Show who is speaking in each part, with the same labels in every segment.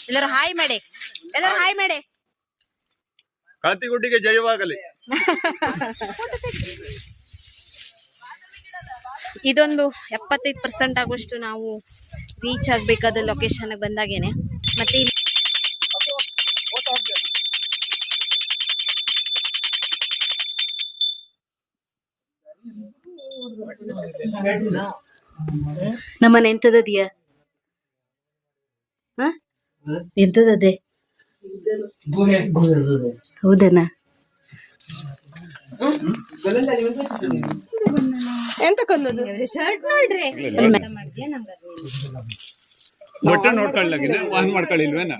Speaker 1: ಎಲ್ಲರೂ ಹಾಯ್ ಮಾಡಿ, ಎಲ್ಲರೂ ಹಾಯ್ ಮಾಡಿ.
Speaker 2: ಕಳತಿಗುಡ್ಡಿಗೆ ಜಯವಾಗಲಿ.
Speaker 1: ಇದೊಂದು 75% ಆಗುವಷ್ಟು ನಾವು ರೀಚ್ ಆಗ್ಬೇಕಾದ ಲೊಕೇಶನ್ ಬಂದಾಗೇನೆ. ಮತ್ತೆ ನಮ್ಮನೆ ಎಂತದಿಯ ಎಂತದೇ ಹೌದನಾ? ಎಂತ ಕೊಲ್ಲೋದು ಶರ್ಟ್ ನೋಡ್ರಿ
Speaker 2: ಒಟ್ಟ ನೋಡ್ಕೊಳ್ಳಿಲ್ಲ ವಾಹನ ಮಾಡ್ಕೊಳ್ಳಿಲ್ವೇನ?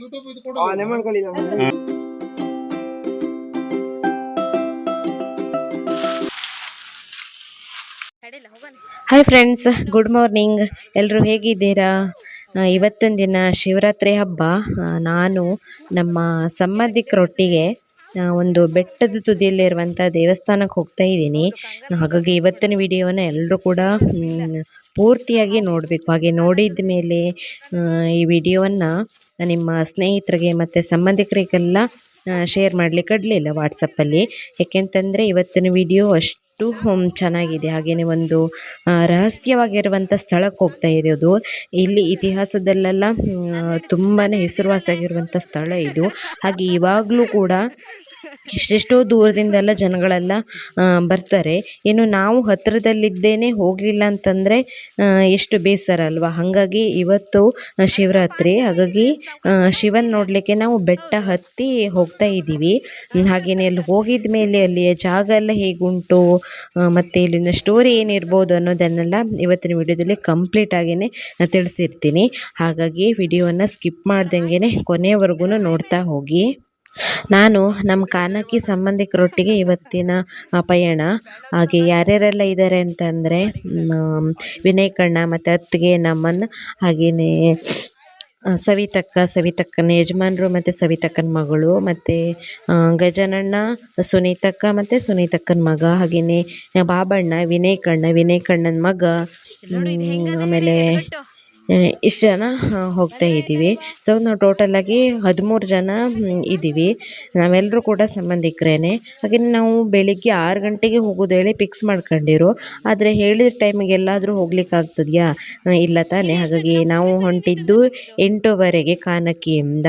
Speaker 1: Hi friends, good morning. ಎಲ್ಲರೂ ಹೇಗಿದ್ದೀರಾ? ಇವತ್ತಿನ ದಿನ ಶಿವರಾತ್ರಿ ಹಬ್ಬ. ನಾನು ನಮ್ಮ ಸಂಬಂಧಿಕರೊಟ್ಟಿಗೆ ಒಂದು ಬೆಟ್ಟದ ತುದಿಯಲ್ಲಿರುವಂಥ ದೇವಸ್ಥಾನಕ್ಕೆ ಹೋಗ್ತಾ ಇದ್ದೀನಿ. ಹಾಗಾಗಿ ಇವತ್ತಿನ ವಿಡಿಯೋನ ಎಲ್ಲರೂ ಕೂಡ ಪೂರ್ತಿಯಾಗಿ ನೋಡಬೇಕು. ಹಾಗೆ ನೋಡಿದ ಮೇಲೆ ಈ ವಿಡಿಯೋವನ್ನು ನಿಮ್ಮ ಸ್ನೇಹಿತರಿಗೆ ಮತ್ತು ಸಂಬಂಧಿಕರಿಗೆಲ್ಲ ಶೇರ್ ಮಾಡಲಿಕ್ಕೆ ಇಡಲಿಲ್ಲ ವಾಟ್ಸಪ್ಪಲ್ಲಿ. ಯಾಕೆಂತಂದರೆ ಇವತ್ತಿನ ವಿಡಿಯೋ ಅಷ್ಟು ಚೆನ್ನಾಗಿದೆ. ಹಾಗೆಯೇ ಒಂದು ರಹಸ್ಯವಾಗಿರುವಂಥ ಸ್ಥಳಕ್ಕೆ ಹೋಗ್ತಾ ಇರೋದು. ಇಲ್ಲಿ ಇತಿಹಾಸದಲ್ಲೆಲ್ಲ ತುಂಬಾ ಹೆಸರುವಾಸಿಯಾಗಿರುವಂಥ ಸ್ಥಳ ಇದು. ಹಾಗೆ ಇವಾಗಲೂ ಕೂಡ ಎಷ್ಟೆಷ್ಟೋ ದೂರದಿಂದೆಲ್ಲ ಜನಗಳೆಲ್ಲ ಬರ್ತಾರೆ. ಇನ್ನು ನಾವು ಹತ್ತಿರದಲ್ಲಿದ್ದೇನೆ ಹೋಗಲಿಲ್ಲ ಅಂತಂದರೆ ಎಷ್ಟು ಬೇಸರ ಅಲ್ವಾ. ಹಾಗಾಗಿ ಇವತ್ತು ಶಿವರಾತ್ರಿ, ಹಾಗಾಗಿ ಶಿವನ್ ನೋಡಲಿಕ್ಕೆ ನಾವು ಬೆಟ್ಟ ಹತ್ತಿ ಹೋಗ್ತಾ ಇದ್ದೀವಿ. ಹಾಗೆಯೇ ಅಲ್ಲಿ ಹೋಗಿದ ಮೇಲೆ ಅಲ್ಲಿಯ ಜಾಗ ಎಲ್ಲ ಹೇಗುಂಟು ಮತ್ತು ಇಲ್ಲಿನ ಸ್ಟೋರಿ ಏನಿರ್ಬೋದು ಅನ್ನೋದನ್ನೆಲ್ಲ ಇವತ್ತಿನ ವಿಡಿಯೋದಲ್ಲಿ ಕಂಪ್ಲೀಟ್ ಆಗಿಯೇ ತಿಳಿಸಿರ್ತೀನಿ. ಹಾಗಾಗಿ ವಿಡಿಯೋವನ್ನು ಸ್ಕಿಪ್ ಮಾಡ್ದಂಗೆ ಕೊನೆಯವರೆಗೂ ನೋಡ್ತಾ ಹೋಗಿ. ನಾನು ನಮ್ಮ ಕಾನಕಿ ಸಂಬಂಧಿಕರೊಟ್ಟಿಗೆ ಇವತ್ತಿನ ಪಯಣ. ಹಾಗೆ ಯಾರ್ಯಾರೆಲ್ಲ ಇದ್ದಾರೆ ಅಂತಂದರೆ ವಿನಯ್ ಕಣ್ಣ ಮತ್ತು ಅತ್ತಿಗೆ ನಮ್ಮನ್, ಹಾಗೆಯೇ ಸವಿತಕ್ಕನ ಯಜಮಾನರು ಮತ್ತು ಸವಿತಕ್ಕನ ಮಗಳು, ಮತ್ತು ಗಜನಣ್ಣ, ಸುನೀತಕ್ಕ ಮತ್ತು ಸುನೀತಕ್ಕನ ಮಗ, ಹಾಗೆಯೇ ಬಾಬಣ್ಣ, ವಿನಯ್ ಕಣ್ಣನ ಮಗ, ಆಮೇಲೆ ಇಷ್ಟು ಜನ ಹೋಗ್ತಾ ಇದ್ದೀವಿ. ಸೊ ನಾವು ಟೋಟಲಾಗಿ 13 ಜನ ಇದ್ದೀವಿ. ನಾವೆಲ್ಲರೂ ಕೂಡ ಸಂಬಂಧಿಕರೇನೆ. ಹಾಗೆ ನಾವು ಬೆಳಿಗ್ಗೆ 6 ಗಂಟೆಗೆ ಹೋಗೋದು ಹೇಳಿ ಫಿಕ್ಸ್ ಮಾಡ್ಕೊಂಡಿರು. ಆದರೆ ಹೇಳಿದ ಟೈಮಿಗೆ ಎಲ್ಲಾದರೂ ಹೋಗ್ಲಿಕ್ಕೆ ಆಗ್ತದೆಯಾ? ಇಲ್ಲ ತಾನೇ. ಹಾಗಾಗಿ ನಾವು ಹೊಂಟಿದ್ದು 8:00ವರೆಗೆ ಕಾನಕಿಯಿಂದ.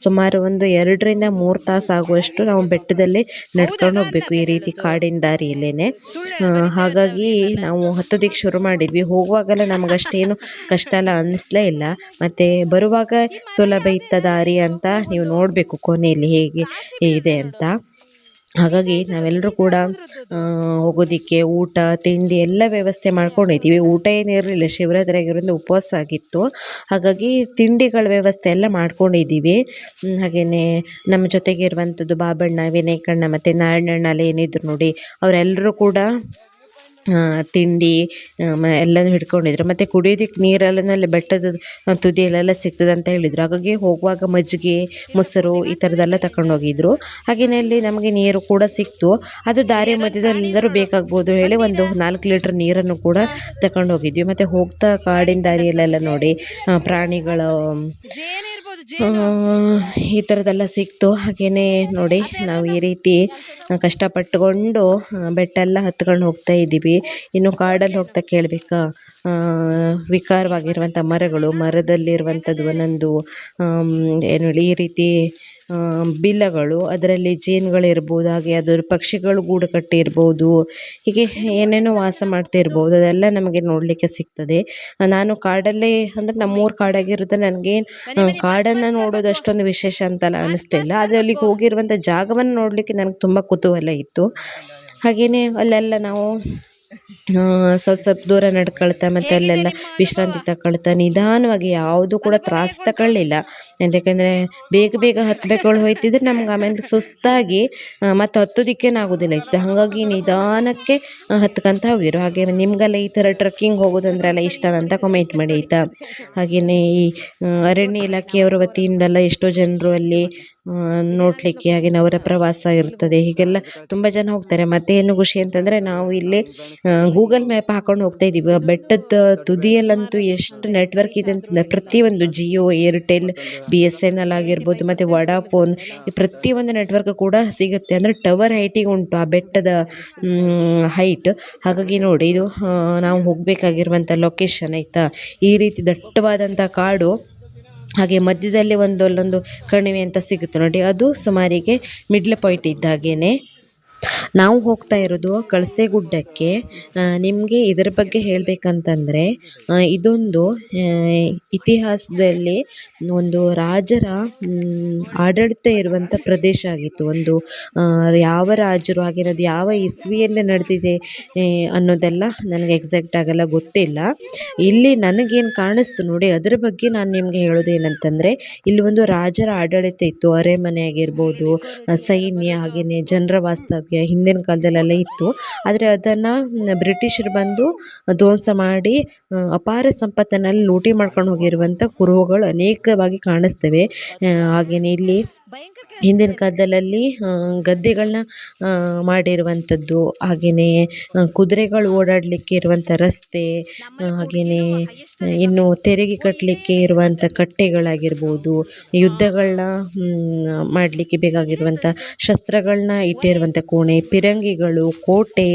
Speaker 1: ಸುಮಾರು ಒಂದು 2ರಿಂದ 3 ತಾಸು ಆಗುವಷ್ಟು ನಾವು ಬೆಟ್ಟದಲ್ಲಿ ನಡ್ಕೊಂಡು ಹೋಗಬೇಕು, ಈ ರೀತಿ ಕಾಡಿನ ದಾರಿಯಲ್ಲೇ. ಹಾಗಾಗಿ ನಾವು ಹತ್ತೋದಕ್ಕೆ ಶುರು ಮಾಡಿದ್ವಿ. ಹೋಗುವಾಗೆಲ್ಲ ನಮಗಷ್ಟೇನು ಕಷ್ಟ ಎಲ್ಲ ಅನ್ನಿಸ್ಲೇ ಇಲ್ಲ. ಮತ್ತು ಬರುವಾಗ ಸುಲಭ ಇತ್ತ ದಾರಿ ಅಂತ ನೀವು ನೋಡಬೇಕು ಕೊನೆಯಲ್ಲಿ ಹೇಗೆ ಇದೆ ಅಂತ. ಹಾಗಾಗಿ ನಾವೆಲ್ಲರೂ ಕೂಡ ಹೋಗೋದಕ್ಕೆ ಊಟ ತಿಂಡಿ ಎಲ್ಲ ವ್ಯವಸ್ಥೆ ಮಾಡ್ಕೊಂಡಿದ್ದೀವಿ. ಊಟ ಏನಿರಲಿಲ್ಲ, ಶಿವರಾತ್ರಿ ಆಗಿರೋದ್ರಿಂದ ಉಪವಾಸ ಆಗಿತ್ತು. ಹಾಗಾಗಿ ತಿಂಡಿಗಳ ವ್ಯವಸ್ಥೆ ಎಲ್ಲ ಮಾಡ್ಕೊಂಡಿದ್ದೀವಿ. ಹಾಗೆಯೇ ನಮ್ಮ ಜೊತೆಗೆ ಇರುವಂಥದ್ದು ಬಾಬಣ್ಣ, ವಿನಯ್ ಕಣ್ಣ ಮತ್ತು ನಾರಾಯಣಣ್ಣ ಅಲ್ಲಿ ಏನಿದ್ರು ನೋಡಿ, ಅವರೆಲ್ಲರೂ ಕೂಡ ತಿಂಡಿ ಎಲ್ಲನೂ ಹಿಡ್ಕೊಂಡಿದ್ರು. ಮತ್ತು ಕುಡಿಯೋದಕ್ಕೆ ನೀರೆಲ್ಲನಲ್ಲಿ ಬೆಟ್ಟದ ತುದಿಯಲ್ಲೆಲ್ಲ ಸಿಗ್ತದೆ ಅಂತ ಹೇಳಿದರು. ಹಾಗಾಗಿ ಹೋಗುವಾಗ ಮಜ್ಜಿಗೆ, ಮೊಸರು ಈ ಥರದ್ದೆಲ್ಲ ತಗೊಂಡೋಗಿದ್ರು. ಹಾಗೆಯೇ ಅಲ್ಲಿ ನಮಗೆ ನೀರು ಕೂಡ ಸಿಕ್ತು. ಅದು ದಾರಿ ಮಧ್ಯದಲ್ಲೆಲ್ಲರೂ ಬೇಕಾಗ್ಬೋದು ಹೇಳಿ ಒಂದು 4 ಲೀಟ್ರ್ ನೀರನ್ನು ಕೂಡ ತಗೊಂಡೋಗಿದ್ವಿ. ಮತ್ತು ಹೋಗ್ತಾ ಕಾಡಿನ ದಾರಿಯಲ್ಲೆಲ್ಲ ನೋಡಿ ಪ್ರಾಣಿಗಳು ಈ ಥರದ್ದೆಲ್ಲ ಸಿಕ್ತು. ಹಾಗೆಯೇ ನೋಡಿ ನಾವು ಈ ರೀತಿ ಕಷ್ಟಪಟ್ಟುಕೊಂಡು ಬೆಟ್ಟ ಎಲ್ಲ ಹತ್ಕೊಂಡು ಹೋಗ್ತಾ ಇದ್ದೀವಿ. ಇನ್ನು ಕಾಡಲ್ಲಿ ಹೋಗ್ತಾ ಕೇಳಬೇಕಾ, ವಿಕಾರವಾಗಿರುವಂಥ ಮರದಲ್ಲಿರುವಂಥದ್ದು ಒಂದೊಂದು ಏನು ಹೇಳಿ ಈ ರೀತಿ ಬಿಲ್ಲಗಳು, ಅದರಲ್ಲಿ ಜೇನುಗಳಿರ್ಬೋದು, ಹಾಗೆ ಅದರ ಪಕ್ಷಿಗಳು ಗೂಡು ಕಟ್ಟಿರ್ಬೋದು, ಹೀಗೆ ಏನೇನೋ ವಾಸ ಮಾಡ್ತಿರ್ಬೋದು. ಅದೆಲ್ಲ ನಮಗೆ ನೋಡಲಿಕ್ಕೆ ಸಿಗ್ತದೆ. ನಾನು ಕಾಡಲ್ಲೇ ಅಂದರೆ ನಮ್ಮೂರು ಕಾಡಾಗಿರುತ್ತೆ. ನನಗೆ ಕಾಡನ್ನು ನೋಡೋದು ಅಷ್ಟೊಂದು ವಿಶೇಷ ಅಂತೆಲ್ಲ ಅನ್ನಿಸ್ತಿಲ್ಲ. ಆದರೆ ಅಲ್ಲಿಗೆ ಹೋಗಿರುವಂಥ ಜಾಗವನ್ನು ನೋಡಲಿಕ್ಕೆ ನನಗೆ ತುಂಬ ಕುತೂಹಲ ಇತ್ತು. ಹಾಗೆಯೇ ಅಲ್ಲೆಲ್ಲ ನಾವು ಸ್ವಲ್ಪ ದೂರ ನಡ್ಕೊಳ್ತಾ ಮತ್ತು ಅಲ್ಲೆಲ್ಲ ವಿಶ್ರಾಂತಿ ತಗೊಳ್ತಾ ನಿಧಾನವಾಗಿ, ಯಾವುದು ಕೂಡ ತ್ರಾಸು ತಗೊಳ್ಳಿಲ್ಲ. ಯಾಕೆಂದರೆ ಬೇಗ ಹತ್ತಬೇಕಳು ಹೋಯ್ತಿದ್ರೆ ನಮ್ಗೆ ಆಮೇಲೆ ಸುಸ್ತಾಗಿ ಮತ್ತು ಹತ್ತೋದಕ್ಕೇನು ಆಗೋದಿಲ್ಲ ಇತ್ತು. ಹಾಗಾಗಿ ನಿಧಾನಕ್ಕೆ ಹತ್ಕೊಂತ ಹೋಗಿರು. ಹಾಗೆ ನಿಮಗೆಲ್ಲ ಈ ಥರ ಟ್ರೆಕ್ಕಿಂಗ್ ಹೋಗೋದಂದ್ರೆ ಎಲ್ಲ ಇಷ್ಟ ಅಂತ ಕಮೆಂಟ್ ಮಾಡಿ ಆಯಿತಾ. ಹಾಗೆಯೇ ಈ ಅರಣ್ಯ ಇಲಾಖೆಯವರ ವತಿಯಿಂದೆಲ್ಲ ಎಷ್ಟೋ ಜನರು ಅಲ್ಲಿ ನೋಡಲಿಕ್ಕೆ, ಹಾಗೆಯೇ ಅವರ ಪ್ರವಾಸ ಇರ್ತದೆ. ಹೀಗೆಲ್ಲ ತುಂಬ ಜನ ಹೋಗ್ತಾರೆ. ಮತ್ತೆ ಏನು ಖುಷಿ ಅಂತಂದರೆ ನಾವು ಇಲ್ಲಿ ಗೂಗಲ್ ಮ್ಯಾಪ್ ಹಾಕೊಂಡು ಹೋಗ್ತಾ ಇದ್ದೀವಿ. ಆ ಬೆಟ್ಟದ ತುದಿಯಲ್ಲಂತೂ ಎಷ್ಟು ನೆಟ್ವರ್ಕ್ ಇದೆ ಅಂತಂದರೆ ಪ್ರತಿಯೊಂದು ಜಿಯೋ, ಏರ್ಟೆಲ್, BSNL ಆಗಿರ್ಬೋದು, ಮತ್ತು ವಡಾಫೋನ್, ಈ ಪ್ರತಿಯೊಂದು ನೆಟ್ವರ್ಕ್ ಕೂಡ ಸಿಗುತ್ತೆ. ಅಂದರೆ ಟವರ್ ಹೈಟಿಗೆ ಉಂಟು ಆ ಬೆಟ್ಟದ ಹೈಟ್. ಹಾಗಾಗಿ ನೋಡಿ, ಇದು ನಾವು ಹೋಗಬೇಕಾಗಿರುವಂಥ ಲೊಕೇಶನ್ ಆಯಿತಾ. ಈ ರೀತಿ ದಟ್ಟವಾದಂಥ ಕಾಡು, ಹಾಗೆ ಮಧ್ಯದಲ್ಲಿ ಅಲ್ಲೊಂದು ಕಣಿವೆ ಅಂತ ಸಿಗುತ್ತೆ ನೋಡಿ, ಅದು ಸುಮಾರಿಗೆ ಮಿಡ್ಲ್ ಪಾಯಿಂಟ್ ಇದ್ದಾಗೇನೆ. ನಾವು ಹೋಗ್ತಾ ಇರೋದು ಕಳಸೆ ಗುಡ್ಡಕ್ಕೆ. ನಿಮಗೆ ಇದರ ಬಗ್ಗೆ ಹೇಳಬೇಕಂತಂದರೆ ಇದೊಂದು ಇತಿಹಾಸದಲ್ಲಿ ಒಂದು ರಾಜರ ಆಡಳಿತ ಇರುವಂಥ ಪ್ರದೇಶ ಆಗಿತ್ತು. ಒಂದು ಯಾವ ರಾಜರು, ಹಾಗೆ ಅದು ಯಾವ ಇಸ್ವಿಯಲ್ಲಿ ನಡೆದಿದೆ ಅನ್ನೋದೆಲ್ಲ ನನಗೆ ಎಕ್ಸಾಕ್ಟ್ ಆಗೆಲ್ಲ ಗೊತ್ತಿಲ್ಲ. ಇಲ್ಲಿ ನನಗೇನು ಕಾಣಿಸ್ತು ನೋಡಿ, ಅದರ ಬಗ್ಗೆ ನಾನು ನಿಮಗೆ ಹೇಳೋದೇನಂತಂದರೆ, ಇಲ್ಲಿ ಒಂದು ರಾಜರ ಆಡಳಿತ ಇತ್ತು. ಅರಮನೆ ಆಗಿರ್ಬೋದು, ಸೈನ್ಯ, ಹಾಗೆಯೇ ಜನರ ವಾಸ್ತವ್ಯ ಹಿಂದಿನ ಕಾಲದಲ್ಲೆಲ್ಲ ಇತ್ತು. ಆದರೆ ಅದನ್ನು ಬ್ರಿಟಿಷರು ಬಂದು ಧ್ವಂಸ ಮಾಡಿ ಅಪಾರ ಸಂಪತ್ತನ್ನೆಲ್ಲ ಲೂಟಿ ಮಾಡ್ಕೊಂಡು ಹೋಗಿರುವಂಥ ಕುರುಹುಗಳು ಅನೇಕವಾಗಿ ಕಾಣಿಸ್ತವೆ. ಹಾಗೆಯೇ ಇಲ್ಲಿ ಹಿಂದಿನ ಕಾಲದಲ್ಲಿ ಗದ್ದೆಗಳನ್ನ ಮಾಡಿರುವಂಥದ್ದು, ಹಾಗೆಯೇ ಕುದುರೆಗಳು ಓಡಾಡಲಿಕ್ಕೆ ಇರುವಂಥ ರಸ್ತೆ, ಹಾಗೆಯೇ ಇನ್ನು ತೆರಿಗೆ ಕಟ್ಟಲಿಕ್ಕೆ ಇರುವಂಥ ಕಟ್ಟೆಗಳಾಗಿರ್ಬೋದು, ಯುದ್ಧಗಳನ್ನ ಮಾಡಲಿಕ್ಕೆ ಬೇಕಾಗಿರುವಂಥ ಶಸ್ತ್ರಗಳನ್ನ ಇಟ್ಟಿರುವಂಥ ಕೋಣೆ, ಪಿರಂಗಿಗಳು, ಕೋಟೆ,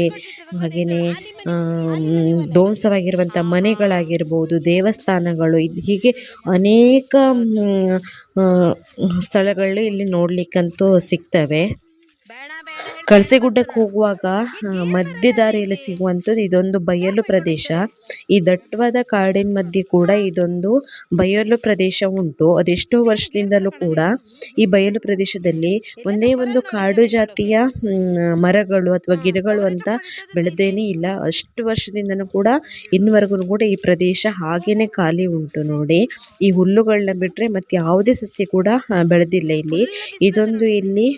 Speaker 1: ಹಾಗೆಯೇ ಧ್ವಂಸವಾಗಿರುವಂಥ ಮನೆಗಳಾಗಿರ್ಬೋದು, ದೇವಸ್ಥಾನಗಳು, ಹೀಗೆ ಅನೇಕ ಸ್ಥಳಗಳು ಇಲ್ಲಿ ನೋಡಲಿಕ್ಕಂತೂ ಸಿಗ್ತವೆ. ಕಳಸೆ ಗುಡ್ಡಕ್ಕೆ ಹೋಗುವಾಗ ಮಧ್ಯ ದಾರಿಯಲ್ಲಿ ಸಿಗುವಂಥದ್ದು ಇದೊಂದು ಬಯಲು ಪ್ರದೇಶ. ಈ ದಟ್ಟವಾದ ಕಾಡಿನ ಮಧ್ಯೆ ಕೂಡ ಇದೊಂದು ಬಯಲು ಪ್ರದೇಶ ಉಂಟು. ಅದೆಷ್ಟೋ ವರ್ಷದಿಂದಲೂ ಕೂಡ ಈ ಬಯಲು ಪ್ರದೇಶದಲ್ಲಿ ಒಂದೇ ಒಂದು ಕಾಡು ಜಾತಿಯ ಮರಗಳು ಅಥವಾ ಗಿಡಗಳು ಅಂತ ಬೆಳೆದೇನೇ ಇಲ್ಲ. ಅಷ್ಟು ವರ್ಷದಿಂದನೂ ಕೂಡ ಇನ್ನುವರೆಗೂ ಕೂಡ ಈ ಪ್ರದೇಶ ಹಾಗೇನೆ ಖಾಲಿ ಉಂಟು ನೋಡಿ. ಈ ಹುಲ್ಲುಗಳನ್ನ ಬಿಟ್ಟರೆ ಮತ್ತೆ ಯಾವುದೇ ಸಸ್ಯ ಕೂಡ ಬೆಳೆದಿಲ್ಲ ಇಲ್ಲಿ. ಇದೊಂದು ಇಲ್ಲಿ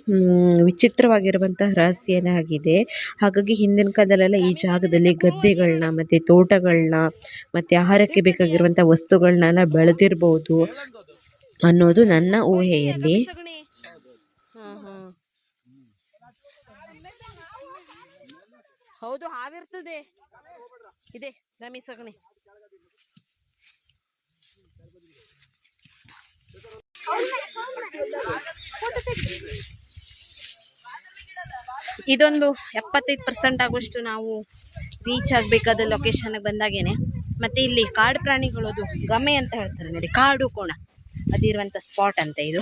Speaker 1: ವಿಚಿತ್ರವಾಗಿರುವಂತಹ ರಹಸ್ಯನೇ ಆಗಿದೆ. ಹಾಗಾಗಿ ಹಿಂದಿನ ಕಾಲದಲ್ಲೆಲ್ಲ ಈ ಜಾಗದಲ್ಲಿ ಗದ್ದೆಗಳನ್ನ, ಮತ್ತು ತೋಟಗಳನ್ನ, ಮತ್ತು ಆಹಾರಕ್ಕೆ ಬೇಕಾಗಿರುವಂಥ ವಸ್ತುಗಳನ್ನೆಲ್ಲ ಬೆಳೆದಿರ್ಬೋದು ಅನ್ನೋದು ನನ್ನ ಊಹೆಯಲ್ಲಿ.
Speaker 3: ಹೌದು, ಹಾವಿರ್ತದೆ. ಇದೆ ನಮಿ ಸಗಣಿ. ಇದೊಂದು 75% ಆಗುವಷ್ಟು ನಾವು ರೀಚ್ ಆಗಬೇಕಾದ ಲೊಕೇಶನ್ಗೆ ಬಂದಾಗೇನೆ. ಮತ್ತು ಇಲ್ಲಿ ಕಾಡು ಪ್ರಾಣಿಗಳು, ಅದು ಗಮೆ ಅಂತ ಹೇಳ್ತಾರೆ ನೋಡಿ, ಕಾಡು ಕೋಣ ಅದಿರುವಂಥ ಸ್ಪಾಟ್ ಅಂತ ಇದು.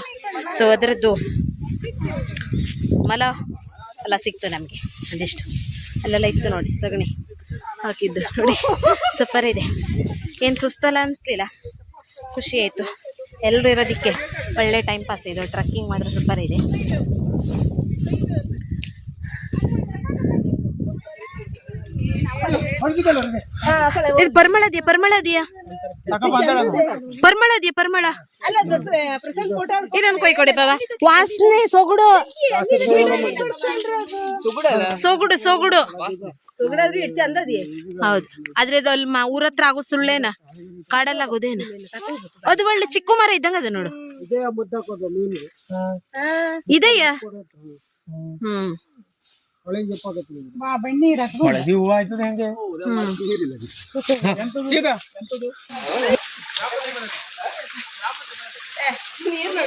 Speaker 3: ಸೊ ಅದರದ್ದು ಮಲ ಎಲ್ಲ ಸಿಕ್ತು ನಮಗೆ. ಒಂದಿಷ್ಟು ಅಲ್ಲೆಲ್ಲ ಇತ್ತು ನೋಡಿ, ಸಗಣಿ ಹಾಕಿದ್ದು ನೋಡಿ, ಸೂಪರ್ ಇದೆ. ಏನು ಸುಸ್ತಲ್ಲ ಅನಿಸ್ಲಿಲ್ಲ, ಖುಷಿ ಆಯಿತು. ಎಲ್ಲರೂ ಇರೋದಕ್ಕೆ ಒಳ್ಳೆ ಟೈಮ್ ಪಾಸ್. ಇದು ಟ್ರಕ್ಕಿಂಗ್ ಮಾತ್ರ ಸೂಪರ್ ಇದೆ. ಇದು ಪರಿಮಳ ಇದೆಯಾ? ಪರಿಮಳ ಇದೆಯಾ? ಪರಿಮಳ ಇದೆಯಾ? ಪರಿಮಳ ಇದೊಂದು ಕೊಯ್ ಕೊಡಿ ಬಾಬಾ. ವಾಸನೆ ಸೊಗುಡು ಸೊಗುಡು ಸೊಗುಡು ಹೌದು. ಆದ್ರೆ ಅದು ಅಲ್ಲಿ ಊರ ಹತ್ರ ಆಗೋ ಸುಳ್ಳೇನ, ಕಾಡಲ್ಲ ಆಗೋದೇನ? ಅದು ಒಳ್ಳೆ ಚಿಕ್ಕು ಮರ ಇದ್ದಂಗ ಅದ ನೋಡು. ಇದೆಯಾ?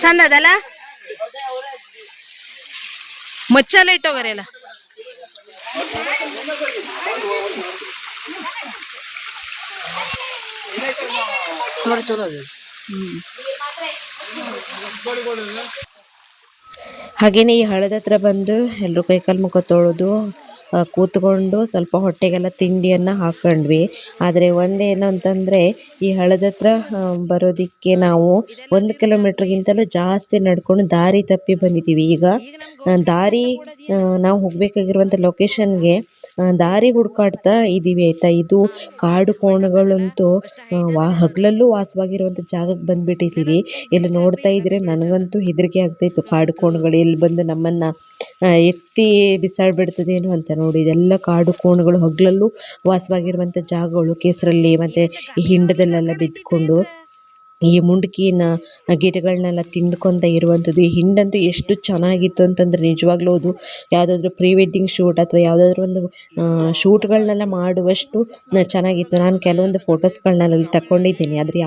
Speaker 3: ಚಂದ ಅದಲ್ಲ, ಮಚ್ಚಲ್ಲ ಇಟ್ಟೋಗರೆ ಎಲ್ಲ.
Speaker 1: ಹಾಗೆಯೇ ಈ ಹಳ್ಳದ ಹತ್ರ ಬಂದು ಎಲ್ಲರೂ ಕೈಕಾಲು ಮುಖ ತೊಳೆದು ಕೂತ್ಕೊಂಡು ಸ್ವಲ್ಪ ಹೊಟ್ಟೆಗೆಲ್ಲ ತಿಂಡಿಯನ್ನು ಹಾಕೊಂಡ್ವಿ. ಆದರೆ ಒಂದೇನು ಅಂತಂದರೆ, ಈ ಹಳ್ಳದ ಹತ್ರ ಬರೋದಕ್ಕೆ ನಾವು 1 ಕಿಲೋಮೀಟ್ರ್ಗಿಂತಲೂ ಜಾಸ್ತಿ ನಡ್ಕೊಂಡು ದಾರಿ ತಪ್ಪಿ ಬಂದಿದ್ದೀವಿ. ಈಗ ದಾರಿ ನಾವು ಹೋಗಬೇಕಾಗಿರುವಂಥ ಲೊಕೇಶನ್ಗೆ ದಾರಿ ಹುಡುಕಾಡ್ತಾ ಇದ್ದೀವಿ ಆಯಿತಾ. ಇದು ಕಾಡು ಕೋಣಗಳಂತೂ ಹಗಲಲ್ಲೂ ವಾಸವಾಗಿರುವಂಥ ಜಾಗಕ್ಕೆ ಬಂದುಬಿಟ್ಟಿದ್ದೀವಿ. ಇಲ್ಲಿ ನೋಡ್ತಾ ಇದ್ರೆ ನನಗಂತೂ ಹೆದರಿಕೆ ಆಗ್ತಾಯಿತ್ತು. ಕಾಡು ಕೋಣಗಳು ಎಲ್ಲಿ ಬಂದು ನಮ್ಮನ್ನು ಎತ್ತಿ ಬಿಸಾಡ್ಬಿಡ್ತದೇನೋ ಅಂತ. ನೋಡಿ, ಇದೆಲ್ಲ ಕಾಡು ಕೋಣಗಳು ಹಗಲಲ್ಲೂ ವಾಸವಾಗಿರುವಂಥ ಜಾಗಗಳು, ಕೆಸರಲ್ಲಿ ಮತ್ತು ಈ ಹಿಂಡದಲ್ಲೆಲ್ಲ ಬಿದ್ದುಕೊಂಡು. ಈ ಮುಂಡ್ಕಿನ ಗಿಡಗಳನ್ನೆಲ್ಲ ತಿಂದ್ಕೊತ ಇರುವಂಥದ್ದು. ಈ ಹಿಂಡಂತೂ ಎಷ್ಟು ಚೆನ್ನಾಗಿತ್ತು ಅಂತಂದರೆ ನಿಜವಾಗ್ಲೂ ಅದು ಯಾವುದಾದ್ರೂ ಪ್ರೀ ವೆಡ್ಡಿಂಗ್ ಶೂಟ್ ಅಥವಾ ಯಾವುದಾದ್ರೂ ಒಂದು ಶೂಟ್ಗಳನ್ನೆಲ್ಲ ಮಾಡುವಷ್ಟು ಚೆನ್ನಾಗಿತ್ತು. ನಾನು ಕೆಲವೊಂದು ಫೋಟೋಸ್ಗಳನ್ನ ಅಲ್ಲಿ ತಗೊಂಡಿದ್ದೀನಿ. ಆದರೆ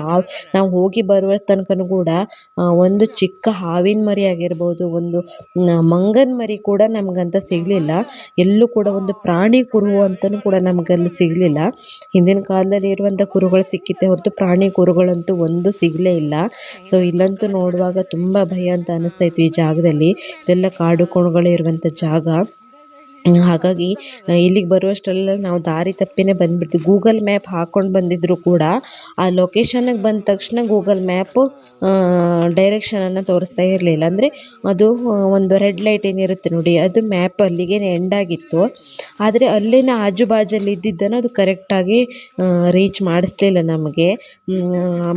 Speaker 1: ನಾವು ಹೋಗಿ ಬರುವ ತನಕನೂ ಕೂಡ ಒಂದು ಚಿಕ್ಕ ಹಾವಿನ ಮರಿ ಆಗಿರ್ಬೋದು, ಒಂದು ಮಂಗನ ಮರಿ ಕೂಡ ನಮಗಂತ ಸಿಗಲಿಲ್ಲ. ಎಲ್ಲೂ ಕೂಡ ಒಂದು ಪ್ರಾಣಿ ಕುರು ಅಂತಲೂ ಕೂಡ ನಮಗಲ್ಲಿ ಸಿಗಲಿಲ್ಲ. ಹಿಂದಿನ ಕಾಲದಲ್ಲಿ ಇರುವಂಥ ಕುರುಗಳು ಸಿಕ್ಕಿತ್ತೆ ಹೊರತು ಪ್ರಾಣಿ ಕುರುಗಳಂತೂ ಒಂದು ಸಿಗಲೇ ಇಲ್ಲ. ಸೊ ಇಲ್ಲಂತೂ ನೋಡುವಾಗ ತುಂಬ ಭಯ ಅಂತ ಅನ್ನಿಸ್ತಾ ಇತ್ತು ಈ ಜಾಗದಲ್ಲಿ. ಇದೆಲ್ಲ ಕಾಡು ಕೋಣಗಳು ಇರುವಂಥ ಜಾಗ. ಹಾಗಾಗಿ ಇಲ್ಲಿಗೆ ಬರುವಷ್ಟರಲ್ಲ ನಾವು ದಾರಿ ತಪ್ಪಿನೇ ಬಂದುಬಿಡ್ತೀವಿ. ಗೂಗಲ್ ಮ್ಯಾಪ್ ಹಾಕ್ಕೊಂಡು ಬಂದಿದ್ದರೂ ಕೂಡ ಆ ಲೊಕೇಶನ್ಗೆ ಬಂದ ತಕ್ಷಣ ಗೂಗಲ್ ಮ್ಯಾಪು ಡೈರೆಕ್ಷನನ್ನು ತೋರಿಸ್ತಾ ಇರಲಿಲ್ಲ. ಅಂದರೆ ಅದು ಒಂದು ರೆಡ್ ಲೈಟ್ ಏನಿರುತ್ತೆ ನೋಡಿ, ಅದು ಮ್ಯಾಪ್ ಅಲ್ಲಿಗೆ ಎಂಡ್ ಆಗಿತ್ತು. ಆದರೆ ಅಲ್ಲಿನ ಆಜುಬಾಜಲ್ಲಿ ಇದ್ದಿದ್ದನ್ನು ಅದು ಕರೆಕ್ಟಾಗಿ ರೀಚ್ ಮಾಡಿಸ್ಲಿಲ್ಲ ನಮಗೆ.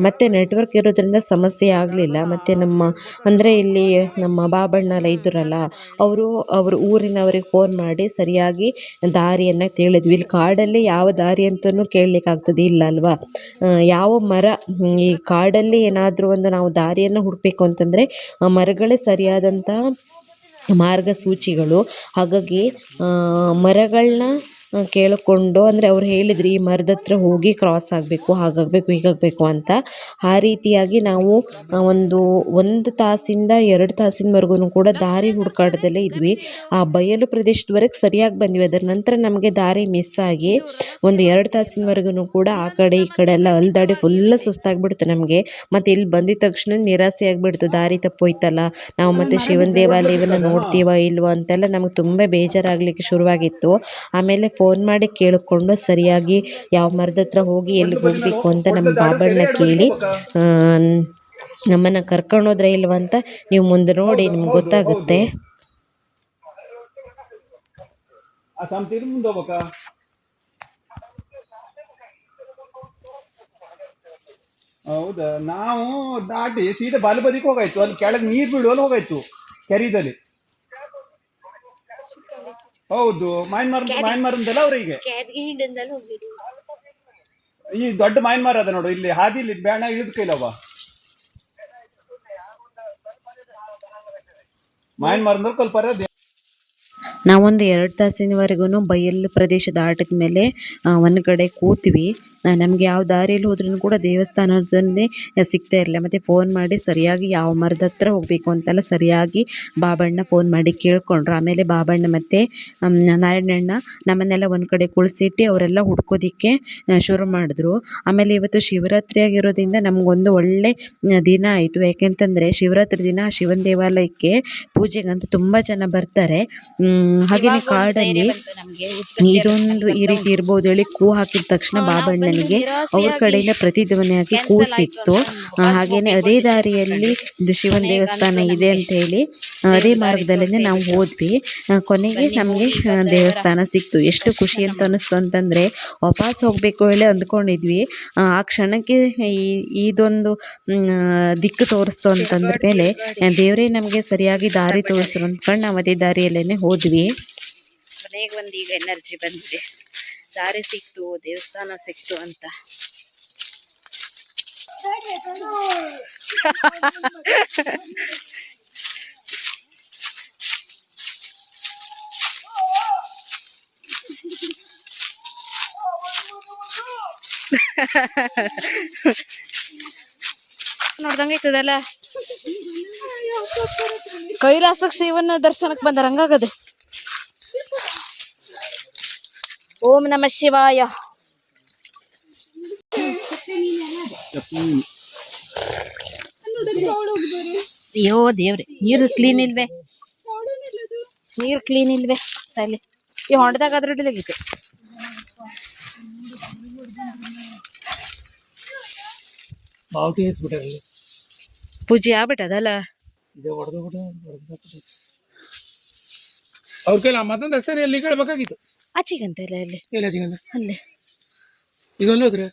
Speaker 1: ಮತ್ತು ನೆಟ್ವರ್ಕ್ ಇರೋದ್ರಿಂದ ಸಮಸ್ಯೆ ಆಗಲಿಲ್ಲ. ಮತ್ತು ಅಂದರೆ ಇಲ್ಲಿ ನಮ್ಮ ಬಾಬಣ್ಣ ಎಲ್ಲ ಇದ್ರಲ್ಲ, ಅವರು ಊರಿನವರಿಗೆ ಫೋನ್ ಮಾಡಿ ಸರಿಯಾಗಿ ದಾರಿಯನ್ನು ಕೇಳಿದ್ವಿ. ಇಲ್ಲಿ ಕಾಡಲ್ಲಿ ಯಾವ ದಾರಿ ಅಂತಲೂ ಕೇಳಲಿಕ್ಕಾಗ್ತದೆ ಇಲ್ಲ ಅಲ್ವಾ. ಯಾವ ಮರ, ಈ ಕಾಡಲ್ಲಿ ಏನಾದರೂ ಒಂದು ನಾವು ದಾರಿಯನ್ನು ಹುಡುಕಬೇಕು ಅಂತಂದರೆ ಆ ಮರಗಳೇ ಸರಿಯಾದಂಥ ಮಾರ್ಗಸೂಚಿಗಳು. ಹಾಗಾಗಿ ಮರಗಳನ್ನ ಕೇಳಿಕೊಂಡು, ಅಂದರೆ ಅವ್ರು ಹೇಳಿದ್ರು ಈ ಮರದ ಹತ್ರ ಹೋಗಿ ಕ್ರಾಸ್ ಆಗಬೇಕು, ಹಾಗಾಗಬೇಕು, ಹೀಗಾಗಬೇಕು ಅಂತ. ಆ ರೀತಿಯಾಗಿ ನಾವು ಒಂದು ತಾಸಿಂದ 2 ತಾಸಿನವರೆಗೂ ಕೂಡ ದಾರಿ ಹುಡುಕಾಟದಲ್ಲೇ ಇದ್ವಿ. ಆ ಬಯಲು ಪ್ರದೇಶದವರೆಗೆ ಸರಿಯಾಗಿ ಬಂದ್ವಿ. ಅದರ ನಂತರ ನಮಗೆ ದಾರಿ ಮಿಸ್ ಆಗಿ ಒಂದು 2 ತಾಸಿನವರೆಗೂ ಕೂಡ ಆ ಕಡೆ ಈ ಕಡೆ ಎಲ್ಲ ಅಲ್ದಾಡಿ ಫುಲ್ ಸುಸ್ತಾಗ್ಬಿಡ್ತು ನಮಗೆ. ಮತ್ತು ಇಲ್ಲಿ ಬಂದಿದ ತಕ್ಷಣ ನಿರಾಸೆ ಆಗಿಬಿಡ್ತು, ದಾರಿ ತಪ್ಪೋಯ್ತಲ್ಲ, ನಾವು ಮತ್ತೆ ಶಿವನ ದೇವಾಲಯವನ್ನು ನೋಡ್ತೀವ ಇಲ್ವೋ ಅಂತೆಲ್ಲ ನಮಗೆ ತುಂಬ ಬೇಜಾರಾಗಲಿಕ್ಕೆ ಶುರುವಾಗಿತ್ತು. ಆಮೇಲೆ ಫೋನ್ ಮಾಡಿ ಕೇಳಿಕೊಂಡು ಸರಿಯಾಗಿ ಯಾವ ಮರದ ಹತ್ರ ಹೋಗಿ ಎಲ್ಲಿಗೆ ಹೋಗಬೇಕು ಅಂತ ನಮ್ಮ ಬಾಬಣ್ಣ ಕೇಳಿ ನಮ್ಮನ್ನು ಕರ್ಕೊಂಡೋದ್ರೆ ಇಲ್ವ ಅಂತ ನೀವು ಮುಂದೆ ನೋಡಿ ನಿಮ್ಗೆ ಗೊತ್ತಾಗುತ್ತೆ.
Speaker 2: ಹೌದಾ, ನಾವು ದಾಟಿ ಸೀದಾ ಬಲಬದಿಗೆ ಹೋಗಾಯ್ತು. ಅಲ್ಲಿ ಕೆಳಗೆ ನೀರು ಬೀಳುವಲ್ಲಿ ಹೋಗಾಯ್ತು ಕೆರಿದಲ್ಲಿ. ಹೌದು, ಮಾಯನ್ಮಾರದಲ್ಲ ಅವ್ರಿಗೆ ಈ ದೊಡ್ಡ ಮಾಯನ್ಮಾರ ಅದ ನೋಡು, ಇಲ್ಲಿ ಹಾದಿಲಿ ಬೇಡ ಇಳಿದ ಕೈಲವ ಮಾಯನ್ಮಾರದಲ್ಲಿ ಕಲ್ಪರ.
Speaker 1: ನಾವೊಂದು 2 ತಾಸಿನವರೆಗೂ ಬಯಲು ಪ್ರದೇಶ ದಾಟಿದ ಮೇಲೆ ಒಂದು ಕಡೆ ಕೂತ್ವಿ. ನಮಗೆ ಯಾವ ದಾರಿಯಲ್ಲಿ ಹೋದ್ರೂ ಕೂಡ ದೇವಸ್ಥಾನದನ್ನೇ ಸಿಗ್ತಾ ಇರಲಿಲ್ಲ. ಮತ್ತು ಫೋನ್ ಮಾಡಿ ಸರಿಯಾಗಿ ಯಾವ ಮರದ ಹತ್ರ ಹೋಗಬೇಕು ಅಂತೆಲ್ಲ ಸರಿಯಾಗಿ ಬಾಬಣ್ಣ ಫೋನ್ ಮಾಡಿ ಕೇಳಿಕೊಂಡ್ರು. ಆಮೇಲೆ ಬಾಬಣ್ಣ ಮತ್ತು ನಾರಾಯಣಣ್ಣ ನಮ್ಮನ್ನೆಲ್ಲ ಒಂದು ಕಡೆ ಕುಳಿಸಿಟ್ಟು ಅವರೆಲ್ಲ ಹುಡ್ಕೋದಿಕ್ಕೆ ಶುರು ಮಾಡಿದ್ರು. ಆಮೇಲೆ ಇವತ್ತು ಶಿವರಾತ್ರಿ ಆಗಿರೋದ್ರಿಂದ ನಮಗೊಂದು ಒಳ್ಳೆ ದಿನ ಆಯಿತು. ಯಾಕೆಂತಂದರೆ ಶಿವರಾತ್ರಿ ದಿನ ಶಿವನ ದೇವಾಲಯಕ್ಕೆ ಪೂಜೆಗಂತ ತುಂಬ ಜನ ಬರ್ತಾರೆ. ಹಾಗೆಯೇ ಕಾಡಲ್ಲಿ ಇದೊಂದು ಈ ರೀತಿ ಇರ್ಬೋದು ಹೇಳಿ ಹಾಕಿದ ತಕ್ಷಣ ಬಾಬಣ್ಣನಿಗೆ ಅವ್ರ ಕಡೆಯಿಂದ ಪ್ರತಿಧ್ವನಿಯಾಗಿ ಸಿಕ್ತು. ಹಾಗೇನೆ ಅದೇ ದಾರಿಯಲ್ಲಿ ಶಿವನ ದೇವಸ್ಥಾನ ಇದೆ ಅಂತ ಹೇಳಿ ಅದೇ ಮಾರ್ಗದಲ್ಲೇ ನಾವು ಹೋದ್ವಿ. ಕೊನೆಗೆ ನಮಗೆ ದೇವಸ್ಥಾನ ಸಿಕ್ತು. ಎಷ್ಟು ಖುಷಿ ಅಂತ ಅನಿಸ್ತು ಅಂತಂದರೆ ವಾಪಸ್ ಹೋಗಬೇಕು ಹೇಳಿ ಅಂದ್ಕೊಂಡಿದ್ವಿ. ಆ ಕ್ಷಣಕ್ಕೆ ಇದೊಂದು ದಿಕ್ಕು ತೋರಿಸ್ತು ಅಂತಂದ್ರ ಮೇಲೆ ದೇವರೇ ನಮಗೆ ಸರಿಯಾಗಿ ದಾರಿ ತೋರಿಸ್ತು ಅಂದ್ಕೊಂಡು ನಾವು ಅದೇ ದಾರಿಯಲ್ಲೇ ಹೋದ್ವಿ.
Speaker 3: ಮನೆಗೆ ಒಂದು ಈಗ ಎನರ್ಜಿ ಬಂದಿದೆ, ದಾರಿ ಸಿಕ್ತು, ದೇವಸ್ಥಾನ ಸಿಕ್ತು ಅಂತ. ನೋಡ್ದಂಗ ಐತದಲ್ಲ, ಕೈಲಾಸಕ್ಕೆ ಶಿವನ ದರ್ಶನಕ್ಕೆ ಬಂದಾರ ಹಂಗಾಗದೆ. ಓಂ ನಮ ಶಿವಾಯ. ಅಯ್ಯೋ ದೇವ್ರೆ, ನೀರು ಕ್ಲೀನ್ ಇಲ್ವೇ, ನೀರು ಕ್ಲೀನ್ ಇಲ್ವೇ ಸಲಿ ಈ ಹೊಂಡದಾಗ ಅದ್ರ ಹಿಡಿದಾಗಿತ್ತು. ಪೂಜೆ ಆಗ್ಬಿಟ್ಟದಲ್ಲ.
Speaker 4: ಅವ್ರ ಕೈಲ ಮತ್ತೊಂದು ಅಷ್ಟೇ ಎಲ್ಲಿ ಕೇಳಬೇಕಾಗಿತ್ತು.
Speaker 3: ಆಚಿಗಂತ ಇಲ್ಲ ಅಲ್ಲಿ ಅಲ್ಲೇ
Speaker 4: ಈಗ ಅಲ್ಲಿ ಹೋದ್ರೆ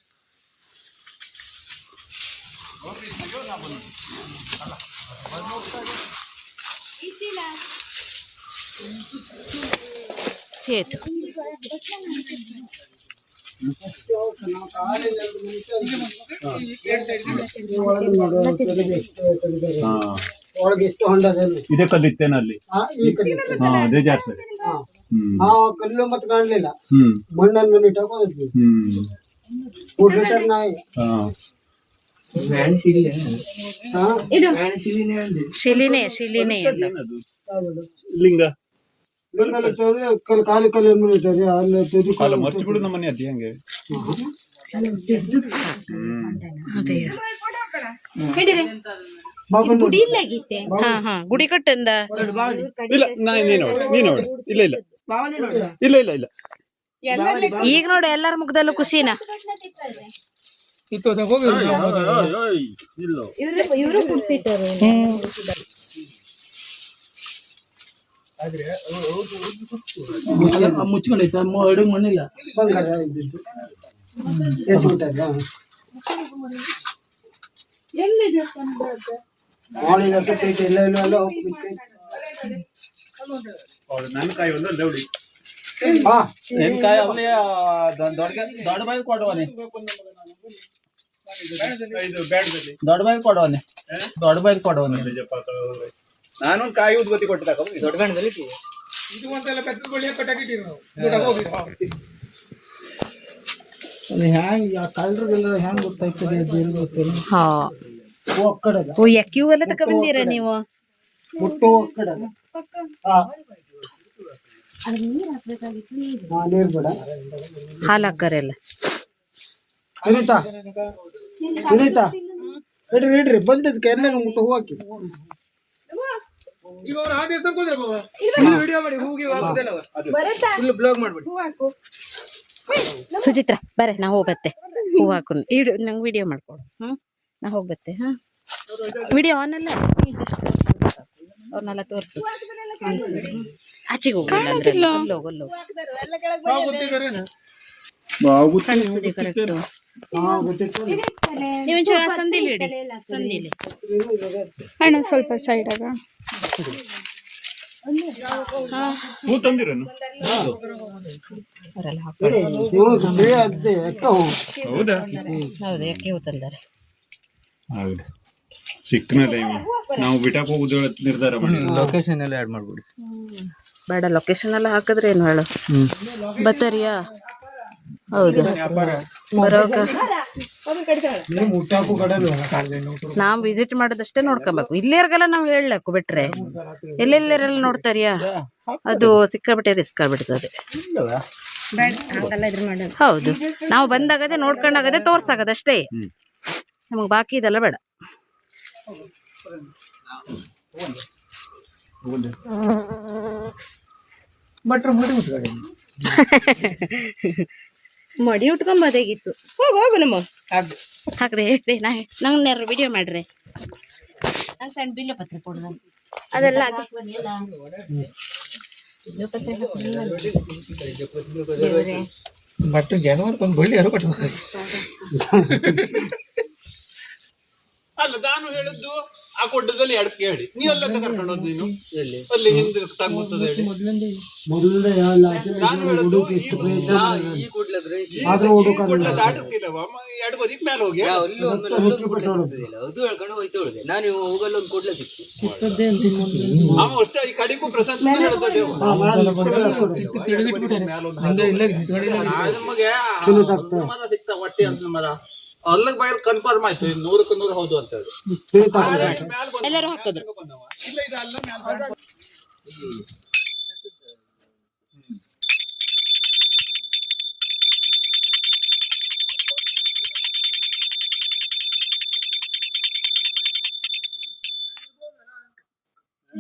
Speaker 3: ಚೇತು
Speaker 5: ಒಳಗೆ ಎಷ್ಟು ಹೊಂಡದಲ್ಲಿ
Speaker 2: ಇದೇ ಕಲ್ಲಿತ್ತೇನ ಅಲ್ಲಿ?
Speaker 5: ಈ ಕಲ್ಲು
Speaker 2: ಹಾ ಅದೇ ಜಾಸ್ತಿ.
Speaker 5: ಆ ಕಲ್ಲು ಮತ್ತೆ ಕಾಣ್ಲಿಲ್ಲ,
Speaker 2: ಹ್ಮ್
Speaker 5: ಮಣ್ಣನ್ನು ಇಟ್ಟಾಗ ಹೋದ್ವಿ.
Speaker 2: ಹ್ಮ್
Speaker 5: 4 ಲೀಟರ್ ನಾಯಿ.
Speaker 2: ಹಾ
Speaker 3: ಇದು ಶಿಲಿನೇ ಅಲ್ಲ.
Speaker 2: ಏನದು? ಲಿಂಗ
Speaker 5: ಲಿಂಗಲ್ಲಿ ಇಟ್ಟರೆ ಕಾಲಿ ಕಲ್ಲನ್ನು ಇಟ್ಟರೆ ಅಲ್ಲಿ ತುದಿ
Speaker 2: ಕಾಲ ಮರ್ಚಿ ಬಿಡು ನಮ್ಮನೆ ಅದಿ ಹಂಗೆ.
Speaker 3: ಗುಡಿ ಇಲ್ಲಾಗಿತ್ತೆ. ಹಾ ಗುಡಿ ಕಟ್ಟಂದ
Speaker 2: ಇಲ್ಲ ನೀ ನೋಡು ಇಲ್ಲ ಇಲ್ಲ ಇಲ್ಲ ಇಲ್ಲ ಇಲ್ಲ
Speaker 3: ಈಗ ನೋಡಿ ಎಲ್ಲರ ಮುಖದಲ್ಲೂ ಖುಷಿನ.
Speaker 4: ಇತ್ತು ಅದಾಗ ಹೋಗಿ
Speaker 3: ಇವರು ಕುರ್ಸಿಟ್ಟರು.
Speaker 4: ಮುಚ್ಕೊಂಡೈತೆ ಅಡುಗೆ ಮಣ್ಣಿಲ್ಲ.
Speaker 5: ಬಂಗಾರ ಇದ್ದಿದ್ದು ಎತ್ಬಿಟ್ಟಲ್ಲ. ಮಾಳಿನ ಕಟ್ಟೈತೆ ಎಲ್ಲ ಎಲ್ಲ ಎಲ್ಲ ಹೋಗ್ಬಿಟ್ಟು.
Speaker 2: ನನ್ನ ಕಾಯಿ ಒಂದು ದೌಡಿ
Speaker 5: ಹಾ
Speaker 6: ಕಾಯಿ ಅವನೇ ದೊಡ್ಡ ಬಾಯಿ ಕೊಡುವನೆ,
Speaker 2: ಇದು ಬ್ಯಾಡದಲ್ಲಿ
Speaker 6: ದೊಡ್ಡ ಬಾಯಿ ಕೊಡುವನೆ, ದೊಡ್ಡ ಬಾಯಿ ಕೊಡುವನೆ.
Speaker 2: ನಾನೊಂದು ಕಾಯಿ ಉದ್ಬತ್ತಿ ಕೊಟ್ಟಿದ್ದಾಗ
Speaker 6: ದೊಡ್ಡ ಗಂಡದಲ್ಲಿ
Speaker 4: ಇದು ಒಂದೆಲ್ಲ ಪೆಟ್ಟ ಬಳಿಯ ಕಟ್ಟಾಕಿಟ್ಟಿರಿ ನಾವು ಹೋಗಿ ಹ್ಯಾಂಗ ಕಳ್ಳರಿಗೆಲ್ಲ ಹ್ಯಾಂಗ ಗೊತ್ತಾಗ್ತದೆ ಬೇರೆ ಗೊತ್ತಿಲ್ಲ.
Speaker 3: ಹಾ
Speaker 5: ಒಕ್ಕಡದ
Speaker 3: ಓ ಕ್ಯೂ ಎಲ್ಲ ತಕ ಬಂದಿರ ನೀವು.
Speaker 5: ಮುಟ್ಟು ಒಕ್ಕಡದ. ಹಾ ನೀರು ಬೇಡ.
Speaker 3: ಹಾಲು ಹಾಕರೆಲ್ಲ
Speaker 5: ಸುನೀತಾ ಸುನೀತಾ ಇಡ್ರಿ ಇಡ್ರಿ ಬಂದದ್ಕೆ ಎಲ್ಲರೂ ಮುಟ್ಟು ಹೋಗಿ.
Speaker 4: ಈಗ ಅವ್ರು ಆ ದಿವಸ ಕೂದ್ರೆ ಬಾಬಾ
Speaker 3: ಸುಚಿತ್ರ ಬರ್ರೆ ನಾ ಹೋಗ್ಬತ್ತೆ. ಹೂ ಹಾಕೊಂಡು ಇಡು ನಂಗೆ ವಿಡಿಯೋ ಮಾಡ್ಕೊಡು. ನಾ ಹೋಗ್ಬತ್ತೆ. ವಿಡಿಯೋ ಆನ್ ಅಲ್ಲ, ಅವ್ರನ್ನೆಲ್ಲ ತೋರಿಸು. ಆಚೆಗೆ ಹೋಗಿಲ್ಲ ಅಂದ್ರೆ ಅಲ್ಲೋಗಲ್ಲೋ ಕಾಣಿಸ್ತದೆ ಕರೆಕ್ಟು. ನೀವು ಒಂಚೂರು ಸಂದಿಲಿ ಇಡಿ, ಸಂದಿಲಿ
Speaker 7: ಅಣ್ಣ ಸ್ವಲ್ಪ ಸೈಡ್ ಆಗ
Speaker 2: ಹೂ ತಂದಿರನು?
Speaker 3: ಅವರೆಲ್ಲ
Speaker 2: ಹೌದಾ?
Speaker 3: ಹೌದು, ಯಾಕೆ ಹೂ ತಂದಾರೆ.
Speaker 2: ಹೌದು ಸಿಕ್ಕನಲ್ಲ ಇವ. ನಾವು ಬಿಟಾಕ್ ಹೋಗುದು ನಿರ್ಧಾರ ಮಾಡಿ
Speaker 6: ಲೊಕೇಶನ್ ಎಲ್ಲ ಆಡ್ ಮಾಡ್ಬಿಡಿ.
Speaker 3: ಬೇಡ, ಲೊಕೇಶನ್ ಎಲ್ಲ ಹಾಕಿದ್ರೆ ಏನು ಹೇಳು. ಬತ್ತರಿಯಾ? ಹೌದು, ಬರೋಕ ನಾವು ವಿಸಿಟ್ ಮಾಡೋದಷ್ಟೇ ನೋಡ್ಕೊಬೇಕು. ಇಲ್ಲಿಯರ್ಗೆಲ್ಲ ನಾವು ಹೇಳಕ್ಕು ಬಿಟ್ರೆ ಎಲ್ಲೆಲ್ಲರೆಲ್ಲ ನೋಡ್ತಾರಿಯಾ? ಅದು ಸಿಕ್ಕಾಬಿಟ್ಟೆ ರಿಸ್ಕ್ ಆಗ್ಬಿಡ್ತದೆ. ಹೌದು, ನಾವು ಬಂದಾಗದೆ ನೋಡ್ಕೊಂಡಾಗದೆ ತೋರ್ಸಾಗದ ಅಷ್ಟೇ. ನಮಗ್ ಬಾಕಿ ಇದೆಲ್ಲ ಬೇಡ. ಮಡಿ ಉಟ್ಕೊಂಬೋದಾಗಿತ್ತು. ಹೋಗು ನಮ್ಮ ಹಾಕ್ದೆ ಹೇಳ್ರಿ. ನಂಗೆ ವಿಡಿಯೋ ಮಾಡ್ರಿ. ನಂಗೆ ಸಣ್ಣ ಬಿಲ್ಲು ಪತ್ರ ಕೊಡು. ಅದೆಲ್ಲ
Speaker 4: ಬಟ್ ಜನವರ್ಕೊಂದು ಬಳ್ಳಿ ಯಾರು ಕಟ್ಟಬೇಕು.
Speaker 2: ಅಲ್ಲ ನಾನು ಹೇಳಿದ್ದು ಆ ಕೊಡ್ಡದಲ್ಲಿ ಎಡಕ್ಕೆ ಹೇಳಿ ನೀವೆಲ್ಲ ಕರ್ಕೊಂಡು ಹೋದ್ ನೀನು ಅಲ್ಲಿ ಹಿಂದೆ ತಗ್ಗುತ್ತದೆ ಹೇಳಿ.
Speaker 5: ಮೊದಲೇ ಹುಡುಕ ಎಷ್ಟು ಆದ್ರೂ ಹುಡುಕ
Speaker 2: ದಾಟಕ್ಕಿಲ್ಲವ ಎರಡು ಬದಿಕ್ ಮೇಲೆ ಹೋಗಿ
Speaker 6: ನಾನು ಹೋಗಲ್ಲ ಒಂದು ಕೂಡ್ಲೆ ಸಿಕ್ತು.
Speaker 2: ಈ ಕಡೆಗೂ ಪ್ರಸಾದ್ ಸಿಕ್ತ ಹೊಟ್ಟೆ ಅಂತ ಮರ ಅಲ್ಲಗ್ ಬಯಲ್ ಕನ್ಫರ್ಮ್ ಆಯ್ತು 100ಕ್ಕೆ 100 ಹೌದು ಅಂತ ಹೇಳಿ
Speaker 3: ಎಲ್ಲರೂ ಹಾಕಿದ್ರು.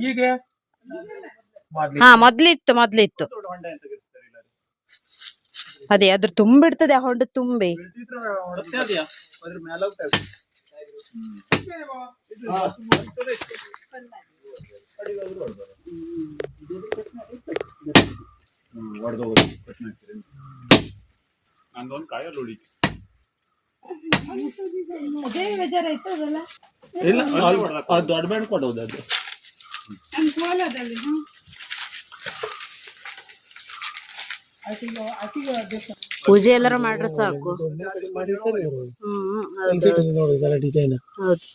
Speaker 4: ಈಗ
Speaker 3: ಹಾ ಮೊದ್ಲಿತ್ತು ಅದೇ ಅದ್ರ ತುಂಬಿಡ್ತದೆ. ಆ ಹೊಂಡ ತುಂಬಿ
Speaker 6: ಇಲ್ಲ ದೊಡ್ಡ ಬ್ಯಾಂಡ್ ಕೊಡೋದು ಅದು.
Speaker 3: ಪೂಜೆ ಎಲ್ಲಾರ ಮಾಡ್ರೆ ಸಾಕು.
Speaker 4: ನೋಡಿ ಡಿಸೈನ್.
Speaker 3: ಹೌದು.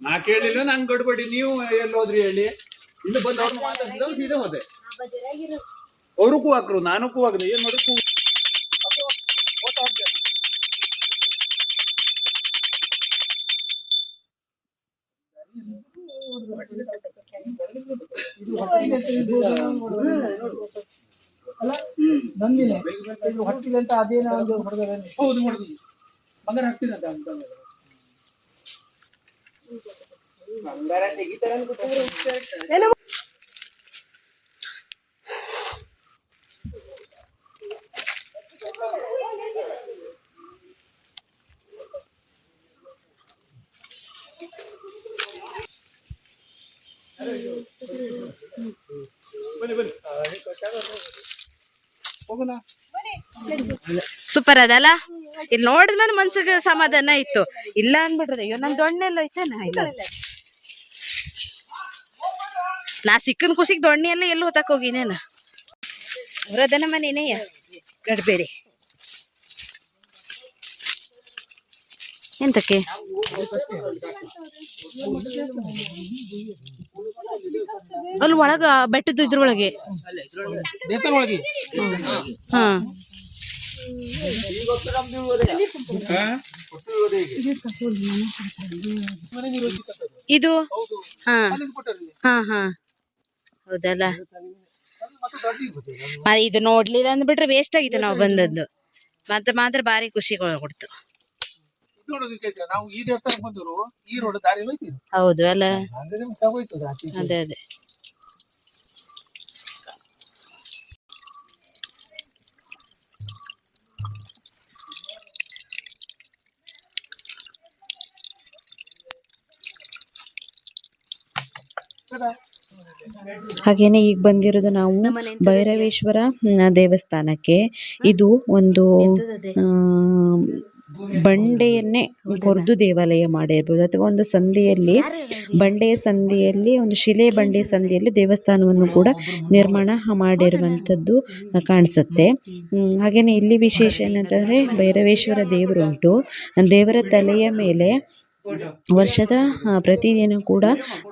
Speaker 2: ನಾ ಕೇಳಿಲ್ಲ, ನಂಗೆ ಗಡ್ಬಡಿ. ನೀವು ಎಲ್ಲೋದ್ರಿ ಹೇಳಿ? ಇಲ್ಲಿ ಬಂದು ಅವ್ರನ್ನ ಮಾತಾಡ್ತಿದ್ರು, ಸೀದಾ ಹೋದೆ. ಅವರು ಕೂವಾಕ್ರು, ನಾನು ಕೂವಾಕ್ರು. ಏನ್ ಮಾಡಿ
Speaker 4: ಅಲ್ಲ ನಂದಿನಿ ಇದು ಹೊಟ್ಟಿಗೆ ಅಂತ ಅದೇನ ಒಂದು ಹೊಡೆದ.
Speaker 2: ಹೌದು ಮಾಡುದು ಬಂಗಾರ ಹಾಕ್ತೀನಂತ ಬಂಗಾರ ತೆಗಿತಾರೆ.
Speaker 3: ಸೂಪರ್ ಅದಲ್ಲ. ಇಲ್ಲಿ ನೋಡಿದ್ಮೇಲೆ ಮನ್ಸಿಗೆ ಸಮಾಧಾನ ಇತ್ತು. ಇಲ್ಲ ಅನ್ಬಿಟ್ರೆ ಅಯ್ಯೋ ನನ್ ದೊಣ್ಣೆ ಎಲ್ಲ ಐತೇನ. ಇಲ್ಲ ನಾ ಸಿಕ್ಕನ್ ಖುಷಿಗೆ ದೊಣ್ಣೆ ಎಲ್ಲ ಎಲ್ಲಿ ಹೊತ್ತಕ್ ಹೋಗಿನೇನ. ಅವರದನ ಮನೇನೆಯ ಗಡ್ಬೇಡಿ ಎಂತಕ್ಕೆ. ಅಲ್ಲಿ ಒಳಗ ಬೆಟ್ಟದ ಇದ್ರೊಳಗೆ. ಹಾ ಇದು ಹಾ ಹಾ ಹಾ ಹೌದಲ್ಲ. ಇದು ನೋಡ್ಲಿಲ್ಲ ಅಂದ್ಬಿಟ್ರೆ ವೇಸ್ಟ್ ಆಗಿತ್ತು ನಾವು ಬಂದದ್ದು. ಮತ್ತೆ ಮಾತ್ರ ಬಾರಿ ಖುಷಿ ಕೊಡ್ತು.
Speaker 4: ನಾವು ಈ ದೇವಸ್ಥಾನಕ್ಕೆ ಬಂದರು, ಈ ರೋಡ್ ದಾರಿ ಹೋಯ್ತೀವಿ.
Speaker 3: ಹೌದು ಅಲ್ಲ. ಅದೇ ಅದೇ.
Speaker 1: ಹಾಗೇನೆ ಈಗ ಬಂದಿರೋದು ನಾವು ಭೈರವೇಶ್ವರ ದೇವಸ್ಥಾನಕ್ಕೆ. ಇದು ಒಂದು ಬಂಡೆಯನ್ನೇ ಕೊರ್ದು ದೇವಾಲಯ ಮಾಡಿರ್ಬೋದು, ಅಥವಾ ಒಂದು ಸಂಧಿಯಲ್ಲಿ ಬಂಡೆಯ ಸಂಧಿಯಲ್ಲಿ ಒಂದು ಶಿಲೆ ಬಂಡೆ ಸಂಧಿಯಲ್ಲಿ ದೇವಸ್ಥಾನವನ್ನು ಕೂಡ ನಿರ್ಮಾಣ ಮಾಡಿರುವಂಥದ್ದು ಕಾಣಿಸುತ್ತೆ. ಹಾಗೇನೆ ಇಲ್ಲಿ ವಿಶೇಷ ಏನಂತಂದ್ರೆ ಭೈರವೇಶ್ವರ ದೇವರುಂಟು. ದೇವರ ತಲೆಯ ಮೇಲೆ ವರ್ಷದ ಪ್ರತಿದಿನ ಕೂಡ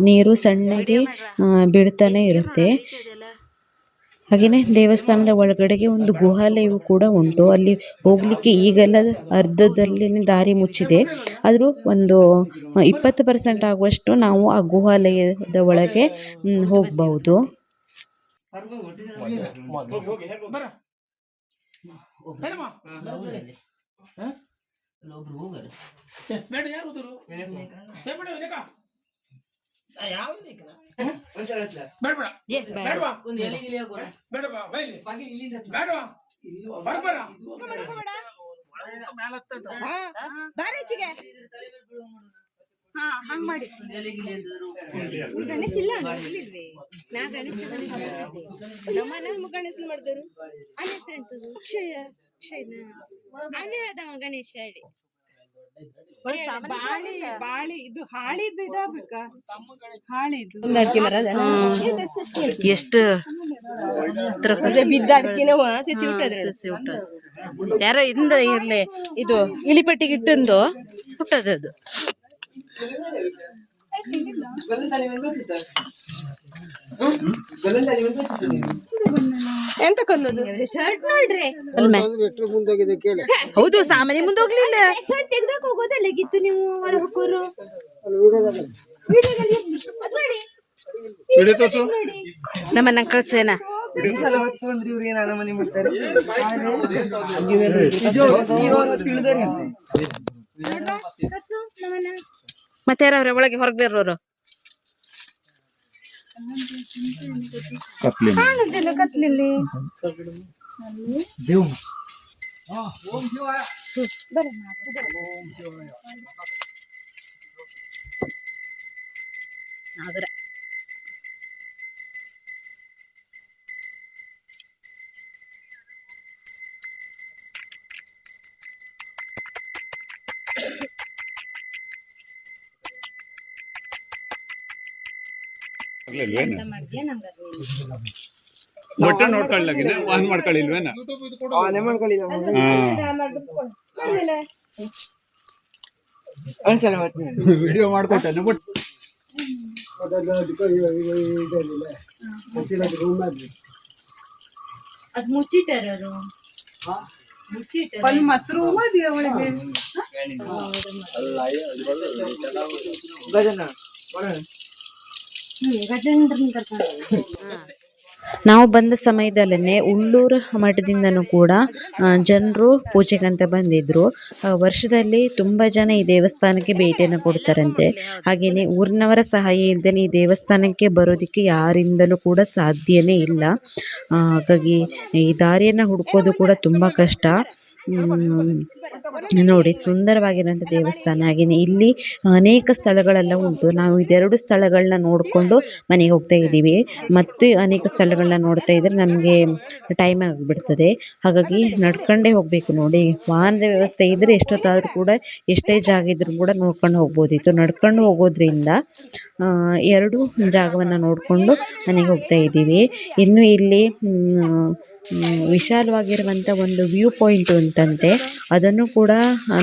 Speaker 1: ನೀರು ಸಣ್ಣಗೆ ಬೀಳ್ತಾನೆ ಇರುತ್ತೆ. ಹಾಗೇನೆ ದೇವಸ್ಥಾನದ ಒಳಗಡೆಗೆ ಒಂದು ಗುಹಾಲಯವು ಕೂಡ ಉಂಟು. ಅಲ್ಲಿ ಹೋಗ್ಲಿಕ್ಕೆ ಈಗೆಲ್ಲ ಅರ್ಧದಲ್ಲಿ ದಾರಿ ಮುಚ್ಚಿದೆ, ಆದರೂ ಒಂದು 20% ಆಗುವಷ್ಟು ನಾವು ಆ ಗುಹಾಲಯದ ಒಳಗೆ ಹೋಗಬಹುದು.
Speaker 7: ಗಣೇಶ ಇಲ್ಲ ಇಲ್ವೇ? ನಾ ಗಣೇಶ ನಮ್ಮ ಗಣೇಶ ಮಾಡಿದ್ರು. ಅನ್ನ ಹೆಸರೆಂತದ್ದು? ಅಕ್ಷಯನ ಅವನು ಹೇಳ್ದವ ಗಣೇಶ ಹೇಳಿ. ಬಾಳಿ ಇದು ಹಾಳಿದ್ದು ಇದಾಗಬೇಕಾ? ಹಾಳಿದ್ದು
Speaker 3: ಎಷ್ಟು
Speaker 8: ಬಿದ್ದ ಅಡ್ಕಿನ ಸಸಿ
Speaker 3: ಯಾರೋ ಇಂದ ಇರ್ಲಿ ಇದು ಇಲಿಪಟ್ಟಿಗೆ ಇಟ್ಟಂದು ಹುಟ್ಟದದು.
Speaker 8: ಎಂತ ಕೊಲ್ಲೋದು?
Speaker 7: ಶರ್ಟ್ ನೋಡ್ರಿ.
Speaker 3: ಹೌದು, ಸಾಮಾನ್ಯ ಮುಂದೆ ಹೋಗ್ಲಿಲ್ಲ.
Speaker 7: ಶರ್ಟ್ ತೆಗ್ದಕ್ ಹೋಗೋದಲ್ಲಾಗಿತ್ತು ನೀವು ಒಳಗೆ ಹೋಗೋರು.
Speaker 3: ನಮ್ಮನ್ನ ಕಳ್ಸೇನ. ಮತ್ತೆ ಯಾರವ್ರೆ ಒಳಗೆ ಹೊರಗೆ ಬೇರೋರು?
Speaker 7: ಕಾಣುದಿಲ್ಲ ಕತ್ಲಲ್ಲಿ.
Speaker 3: ನಾಗರ
Speaker 2: ಮಾಡ್ಲಿಲ್ವೇನು
Speaker 7: ಎಂತ ಮಾಡ್ದ್ಯಾ ನಂಗೆ
Speaker 2: ಒಟ್ಟು ನೋಡ್ಕೊಳ್ಳಾಗಿನ ಆನ್ ಮಾಡ್ಕೊಳ್ಳಿಲ್ವೇನ
Speaker 4: ಆನೆ ಮಾಡ್ಕೊಳ್ಳಿಲ್ಲ ಒಂದ್ಸಲ ಮಾಡ್ತೀನಿ
Speaker 2: ವಿಡಿಯೋ ಮಾಡ್ಕೊಟ್ಟೆ ಬಟ್
Speaker 7: ಅದು ಮುಚ್ಚಿಟ್ಟಾರ ಅವರು ಮುಚ್ಚಿಟ್ಟಾರ
Speaker 4: ಗಜನ
Speaker 7: ಗಜೇಂದ್ರನ್ ಕರ್ಕೊಂಡು
Speaker 1: ನಾವು ಬಂದ ಸಮಯದಲ್ಲೇ ಉಳ್ಳೂರು ಮಠದಿಂದನೂ ಕೂಡ ಜನರು ಪೂಜೆಗಂತ ಬಂದಿದ್ರು. ವರ್ಷದಲ್ಲಿ ತುಂಬ ಜನ ಈ ದೇವಸ್ಥಾನಕ್ಕೆ ಭೇಟಿಯನ್ನು ಕೊಡ್ತಾರಂತೆ. ಹಾಗೆಯೇ ಊರಿನವರ ಸಹಾಯ ಇಲ್ಲದೆ ಈ ದೇವಸ್ಥಾನಕ್ಕೆ ಬರೋದಕ್ಕೆ ಯಾರಿಂದಲೂ ಕೂಡ ಸಾಧ್ಯನೇ ಇಲ್ಲ. ಹಾಗಾಗಿ ಈ ದಾರಿಯನ್ನು ಹುಡ್ಕೋದು ಕೂಡ ತುಂಬ ಕಷ್ಟ. ನೋಡಿ, ಸುಂದರವಾಗಿರುವಂಥ ದೇವಸ್ಥಾನ. ಹಾಗೆಯೇ ಇಲ್ಲಿ ಅನೇಕ ಸ್ಥಳಗಳೆಲ್ಲ ಉಂಟು. ನಾವು ಇದೆರಡು ಸ್ಥಳಗಳನ್ನ ನೋಡಿಕೊಂಡು ಮನೆಗೆ ಹೋಗ್ತಾ ಇದ್ದೀವಿ. ಮತ್ತು ಅನೇಕ ಸ್ಥಳಗಳನ್ನ ನೋಡ್ತಾ ಇದ್ರೆ ನಮಗೆ ಟೈಮ್ ಆಗಿಬಿಡ್ತದೆ. ಹಾಗಾಗಿ ನಡ್ಕೊಂಡೇ ಹೋಗಬೇಕು. ನೋಡಿ, ವಾಹನದ ವ್ಯವಸ್ಥೆ ಇದ್ದರೆ ಎಷ್ಟೊತ್ತಾದರೂ ಕೂಡ ಎಷ್ಟೇ ಜಾಗ ಇದ್ರೂ ಕೂಡ ನೋಡ್ಕೊಂಡು ಹೋಗ್ಬೋದಿತ್ತು. ನಡ್ಕೊಂಡು ಹೋಗೋದ್ರಿಂದ ಎರಡು ಜಾಗವನ್ನು ನೋಡಿಕೊಂಡು ಮನೆಗೆ ಹೋಗ್ತಾ ಇದ್ದೀವಿ. ಇನ್ನು ಇಲ್ಲಿ ವಿಶಾಲವಾಗಿರುವಂಥ ಒಂದು ವ್ಯೂ ಪಾಯಿಂಟ್ ಉಂಟಂತೆ, ಅದನ್ನು ಕೂಡ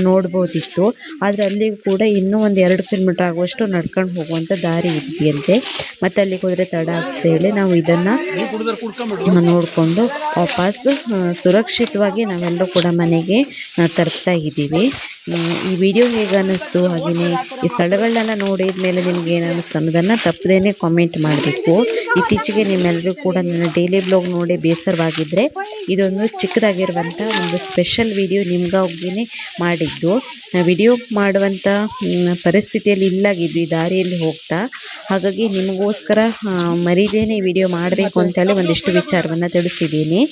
Speaker 1: ನೋಡ್ಬೋದಿತ್ತು. ಆದರೆ ಅಲ್ಲಿಗೂ ಕೂಡ ಇನ್ನೂ ಒಂದು 2 ಕಿಲೋಮೀಟರ್ ಆಗುವಷ್ಟು ನಡ್ಕೊಂಡು ಹೋಗುವಂಥ ದಾರಿ ಇದೆಯಂತೆ. ಮತ್ತು ಅಲ್ಲಿಗೆ ಹೋದರೆ ತಡ ಆಗ್ತಾ ಹೇಳಿ ನಾವು ಇದನ್ನು ನೋಡಿಕೊಂಡು ವಾಪಸ್ ಸುರಕ್ಷಿತವಾಗಿ ನಾವೆಲ್ಲರೂ ಕೂಡ ಮನೆಗೆ ತಲುಪ್ತಾ ಇದ್ದೀವಿ. ಈ ವಿಡಿಯೋ ಹೇಗೆ ಅನ್ನಿಸ್ತು, ಹಾಗೆಯೇ ಈ ಸ್ಥಳಗಳನ್ನೆಲ್ಲ ನೋಡಿದ ಮೇಲೆ ನಿಮ್ಗೆ ಏನು ಅನ್ನಿಸ್ತು ಅನ್ನೋದನ್ನು ತಪ್ಪದೇನೆ ಕಾಮೆಂಟ್ ಮಾಡಬೇಕು. ಇತ್ತೀಚೆಗೆ ನಿಮ್ಮೆಲ್ಲರೂ ಕೂಡ ನನ್ನ ಡೈಲಿ ಬ್ಲಾಗ್ ನೋಡಿ ಬೇಸರವಾಗಿದ್ದರೆ ಇದೊಂದು ಚಿಕ್ಕದಾಗಿರುವಂಥ ಒಂದು ಸ್ಪೆಷಲ್ ವಿಡಿಯೋ ನಿಮ್ಗಾಗಿಯೇ ಮಾಡಿದ್ದು. ವಿಡಿಯೋ ಮಾಡುವಂಥ ಪರಿಸ್ಥಿತಿಯಲ್ಲಿ ಇಲ್ಲಾಗಿದ್ದು ಈ ದಾರಿಯಲ್ಲಿ ಹೋಗ್ತಾ. ಹಾಗಾಗಿ ನಿಮಗೋಸ್ಕರ ಮರೀದೇನೆ ವಿಡಿಯೋ ಮಾಡಬೇಕು ಅಂತೇಳಿ ಒಂದಿಷ್ಟು ವಿಚಾರವನ್ನು ತಿಳಿಸಿದ್ದೀನಿ.